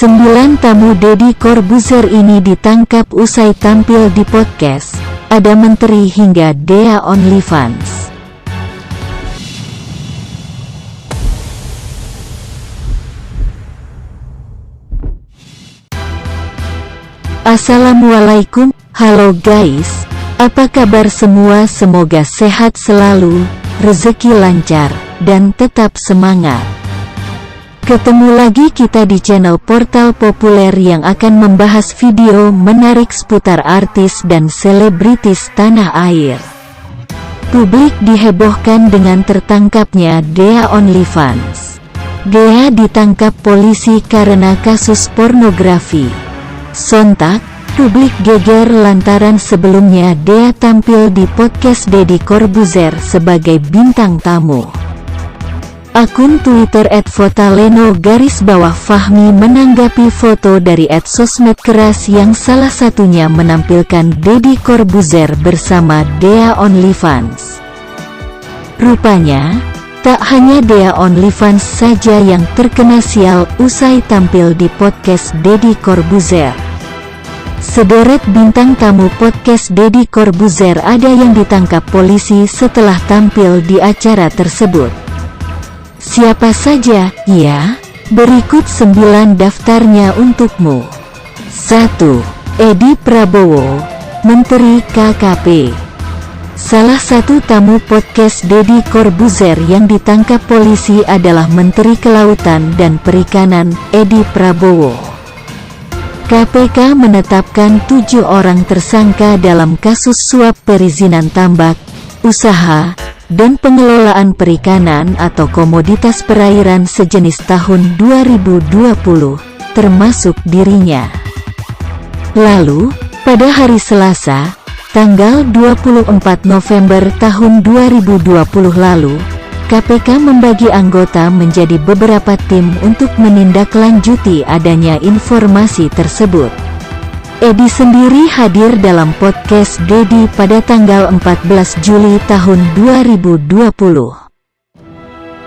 9 tamu Deddy Corbuzier ini ditangkap usai tampil di podcast Ada Menteri hingga Dea OnlyFans. Assalamualaikum, halo guys, apa kabar semua? Semoga sehat selalu, rezeki lancar, dan tetap semangat. Ketemu lagi kita di channel portal populer yang akan membahas video menarik seputar artis dan selebritis tanah air. Publik dihebohkan dengan tertangkapnya Dea OnlyFans. Dea ditangkap polisi karena kasus pornografi. Sontak, publik geger lantaran sebelumnya Dea tampil di podcast Deddy Corbuzier sebagai bintang tamu. Akun Twitter @votaleno_Fahmi menanggapi foto dari @sosmed keras yang salah satunya menampilkan Deddy Corbuzier bersama Dea OnlyFans. Rupanya, tak hanya Dea OnlyFans saja yang terkena sial usai tampil di podcast Deddy Corbuzier. Sederet bintang tamu podcast Deddy Corbuzier ada yang ditangkap polisi setelah tampil di acara tersebut. Siapa saja, ya? Berikut 9 daftarnya untukmu. 1. Edi Prabowo, Menteri KKP. Salah satu tamu podcast Deddy Corbuzier yang ditangkap polisi adalah Menteri Kelautan dan Perikanan, Edi Prabowo. KPK menetapkan 7 orang tersangka dalam kasus suap perizinan tambak, usaha, dan pengelolaan perikanan atau komoditas perairan sejenis tahun 2020, termasuk dirinya. Lalu, pada hari Selasa, tanggal 24 November tahun 2020 lalu, KPK membagi anggota menjadi beberapa tim untuk menindaklanjuti adanya informasi tersebut. Edi sendiri hadir dalam podcast Deddy pada tanggal 14 Juli tahun 2020.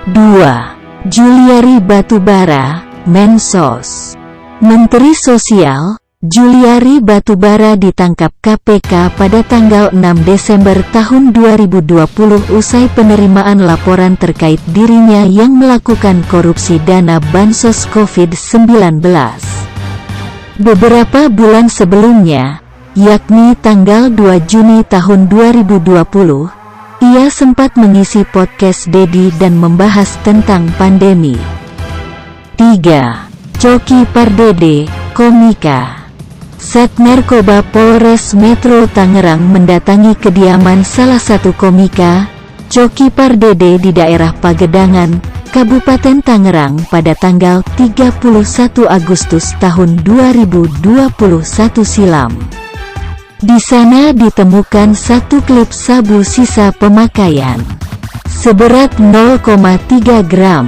2. Juliari Batubara, Mensos. Menteri Sosial, Juliari Batubara ditangkap KPK pada tanggal 6 Desember tahun 2020 usai penerimaan laporan terkait dirinya yang melakukan korupsi dana bansos COVID-19. Beberapa bulan sebelumnya, yakni tanggal 2 Juni tahun 2020, ia sempat mengisi podcast Deddy dan membahas tentang pandemi. 3. Coki Pardede, komika. Sat Narkoba Polres Metro Tangerang mendatangi kediaman salah satu komika, Coki Pardede di daerah Pagedangan, Kabupaten Tangerang pada tanggal 31 Agustus tahun 2021 silam. Di sana ditemukan satu klip sabu sisa pemakaian seberat 0,3 gram.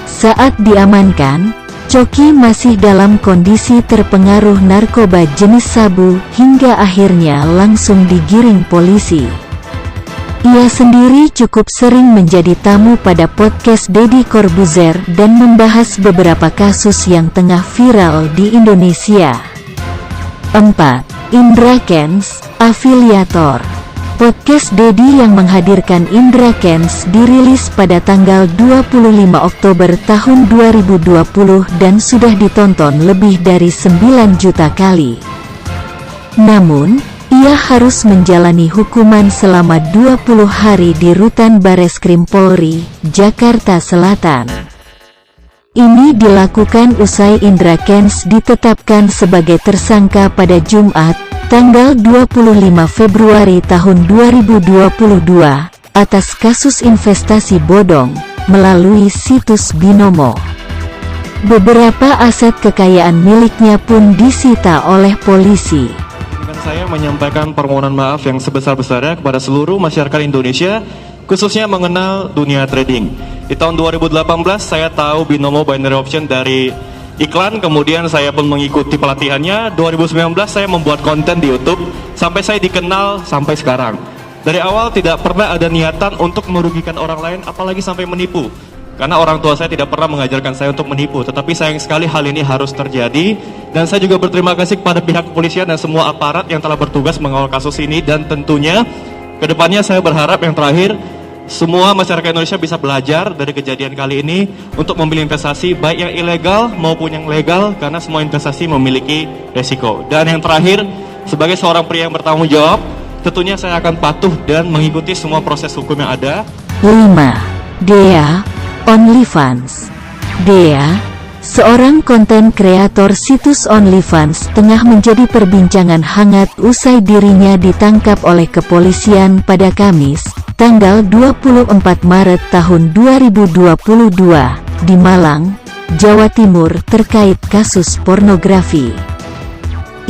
Saat diamankan, Coki masih dalam kondisi terpengaruh narkoba jenis sabu hingga akhirnya langsung digiring polisi. Ia sendiri cukup sering menjadi tamu pada podcast Deddy Corbuzier dan membahas beberapa kasus yang tengah viral di Indonesia. 4. Indra Kents, afiliator. Podcast Deddy yang menghadirkan Indra Kents dirilis pada tanggal 25 Oktober tahun 2020 dan sudah ditonton lebih dari 9 juta kali. Namun, ia harus menjalani hukuman selama 20 hari di Rutan Bareskrim Polri, Jakarta Selatan. Ini dilakukan usai Indra Kents ditetapkan sebagai tersangka pada Jumat, tanggal 25 Februari tahun 2022, atas kasus investasi bodong, melalui situs Binomo. Beberapa aset kekayaan miliknya pun disita oleh polisi. Saya menyampaikan permohonan maaf yang sebesar-besarnya kepada seluruh masyarakat Indonesia, khususnya mengenal dunia trading. Di tahun 2018 saya tahu Binomo Binary Option dari iklan, kemudian saya pun mengikuti pelatihannya. 2019 saya membuat konten di YouTube, sampai saya dikenal sampai sekarang. Dari awal tidak pernah ada niatan untuk merugikan orang lain, apalagi sampai menipu. Karena orang tua saya tidak pernah mengajarkan saya untuk menipu, tetapi sayang sekali hal ini harus terjadi. Dan saya juga berterima kasih kepada pihak kepolisian dan semua aparat yang telah bertugas mengawal kasus ini. Dan tentunya kedepannya saya berharap yang terakhir, semua masyarakat Indonesia bisa belajar dari kejadian kali ini untuk memilih investasi baik yang ilegal maupun yang legal, karena semua investasi memiliki resiko. Dan yang terakhir, sebagai seorang pria yang bertanggung jawab, tentunya saya akan patuh dan mengikuti semua proses hukum yang ada. 5. Dea, OnlyFans. Dea, seorang konten kreator situs OnlyFans, tengah menjadi perbincangan hangat usai dirinya ditangkap oleh kepolisian pada Kamis, tanggal 24 Maret tahun 2022, di Malang, Jawa Timur terkait kasus pornografi.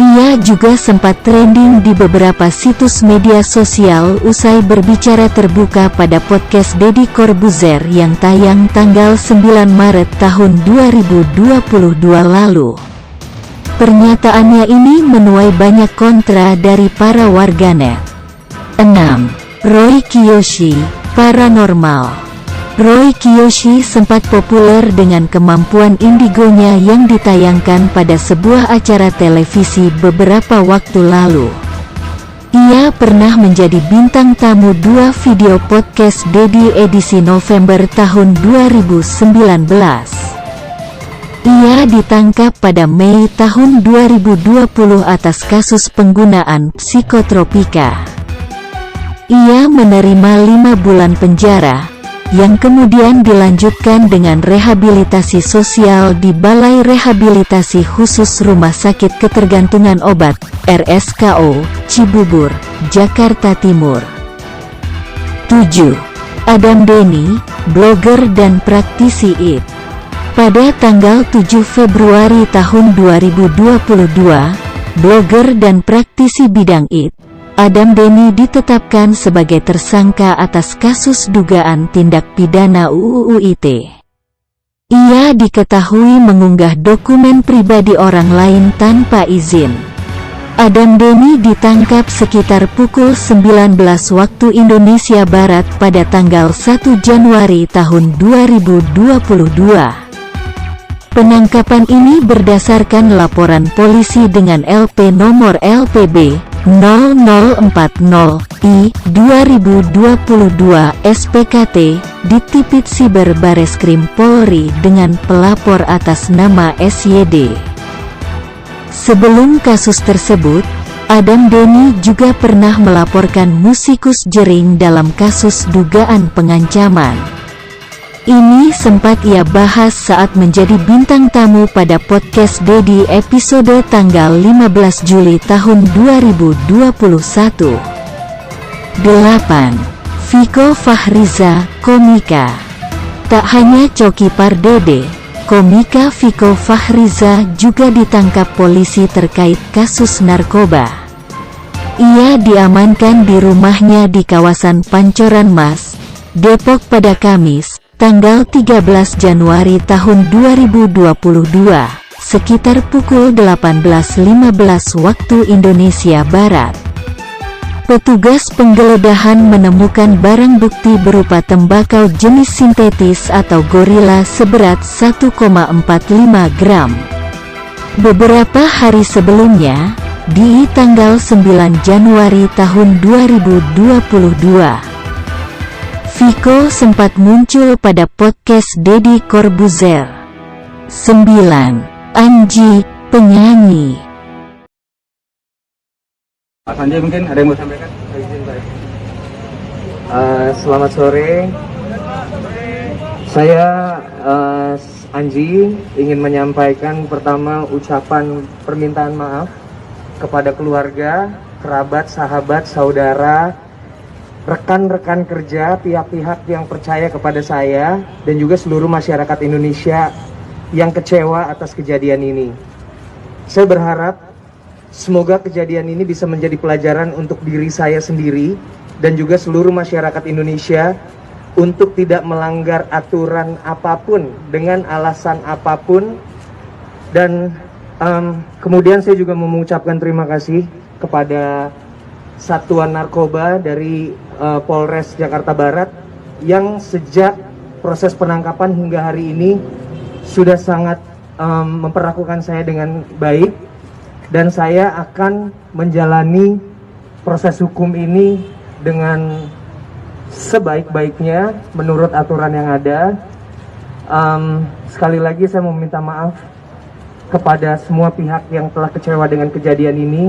Ia juga sempat trending di beberapa situs media sosial usai berbicara terbuka pada podcast Deddy Corbuzier yang tayang tanggal 9 Maret tahun 2022 lalu. Pernyataannya ini menuai banyak kontra dari para warganet. 6. Roy Kiyoshi, paranormal. Roy Kiyoshi sempat populer dengan kemampuan indigonya yang ditayangkan pada sebuah acara televisi beberapa waktu lalu. Ia pernah menjadi bintang tamu 2 video podcast Deddy edisi November tahun 2019. Ia ditangkap pada Mei tahun 2020 atas kasus penggunaan psikotropika. Ia menerima 5 bulan penjara, yang kemudian dilanjutkan dengan rehabilitasi sosial di Balai Rehabilitasi Khusus Rumah Sakit Ketergantungan Obat, RSKO, Cibubur, Jakarta Timur. 7. Adam Denny, blogger dan praktisi IT. Pada tanggal 7 Februari tahun 2022, blogger dan praktisi bidang IT, Adam Denny ditetapkan sebagai tersangka atas kasus dugaan tindak pidana UU ITE. Ia diketahui mengunggah dokumen pribadi orang lain tanpa izin. Adam Denny ditangkap sekitar pukul 19 waktu Indonesia Barat pada tanggal 1 Januari tahun 2022. Penangkapan ini berdasarkan laporan polisi dengan LP nomor LPB 0040I 2022 SPKT di Tipit Siber Bareskrim Polri dengan pelapor atas nama SYD. Sebelum kasus tersebut, Adam Denny juga pernah melaporkan musikus Jering dalam kasus dugaan pengancaman. Ini sempat ia bahas saat menjadi bintang tamu pada podcast Deddy episode tanggal 15 Juli tahun 2021. 8. Viko Fahriza, komika. Tak hanya Coki Pardede, komika Viko Fahriza juga ditangkap polisi terkait kasus narkoba. Ia diamankan di rumahnya di kawasan Pancoran Mas, Depok pada Kamis, tanggal 13 Januari tahun 2022, sekitar pukul 18.15 waktu Indonesia Barat. Petugas penggeledahan menemukan barang bukti berupa tembakau jenis sintetis atau gorila seberat 1,45 gram. Beberapa hari sebelumnya, di tanggal 9 Januari tahun 2022, Viko sempat muncul pada podcast Deddy Corbuzier. 9. Anji, penyanyi. Pak Sanjay mungkin ada yang mau sampaikan? Selamat sore. Saya Anji ingin menyampaikan pertama ucapan permintaan maaf kepada keluarga, kerabat, sahabat, saudara, rekan-rekan kerja, pihak-pihak yang percaya kepada saya, dan juga seluruh masyarakat Indonesia yang kecewa atas kejadian ini. Saya berharap semoga kejadian ini bisa menjadi pelajaran untuk diri saya sendiri dan juga seluruh masyarakat Indonesia untuk tidak melanggar aturan apapun dengan alasan apapun. Dan kemudian saya juga mengucapkan terima kasih kepada Satuan Narkoba dari Polres Jakarta Barat yang sejak proses penangkapan hingga hari ini sudah sangat memperlakukan saya dengan baik, dan saya akan menjalani proses hukum ini dengan sebaik-baiknya menurut aturan yang ada. Sekali lagi saya mau minta maaf kepada semua pihak yang telah kecewa dengan kejadian ini.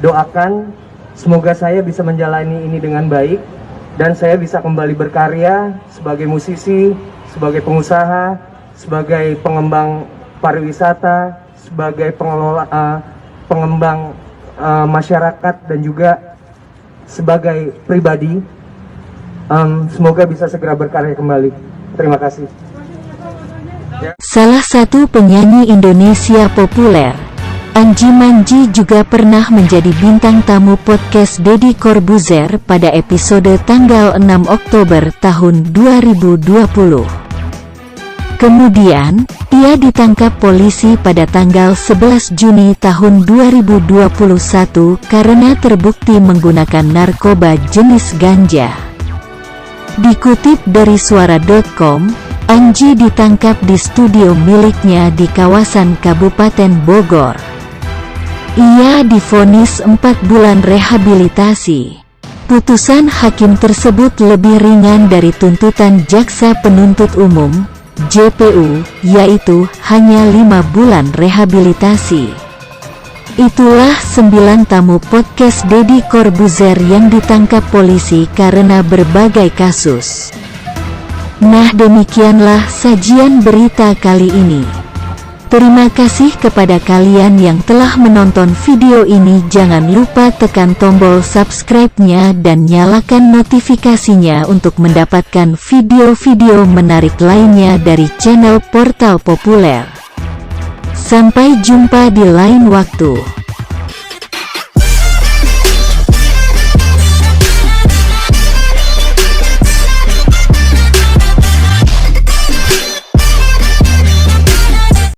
Doakan semoga saya bisa menjalani ini dengan baik dan saya bisa kembali berkarya sebagai musisi, sebagai pengusaha, sebagai pengembang pariwisata, sebagai pengembang masyarakat, dan juga sebagai pribadi. Semoga bisa segera berkarya kembali. Terima kasih. Salah satu penyanyi Indonesia populer, Anji Manji, juga pernah menjadi bintang tamu podcast Deddy Corbuzier pada episode tanggal 6 Oktober tahun 2020. Kemudian, ia ditangkap polisi pada tanggal 11 Juni tahun 2021 karena terbukti menggunakan narkoba jenis ganja. Dikutip dari suara.com, Anji ditangkap di studio miliknya di kawasan Kabupaten Bogor. Ia divonis 4 bulan rehabilitasi. Putusan hakim tersebut lebih ringan dari tuntutan Jaksa Penuntut Umum (JPU), yaitu hanya 5 bulan rehabilitasi. Itulah 9 tamu podcast Deddy Corbuzier yang ditangkap polisi karena berbagai kasus. Nah, demikianlah sajian berita kali ini. Terima kasih kepada kalian yang telah menonton video ini. Jangan lupa tekan tombol subscribe-nya dan nyalakan notifikasinya untuk mendapatkan video-video menarik lainnya dari channel Portal Populer. Sampai jumpa di lain waktu.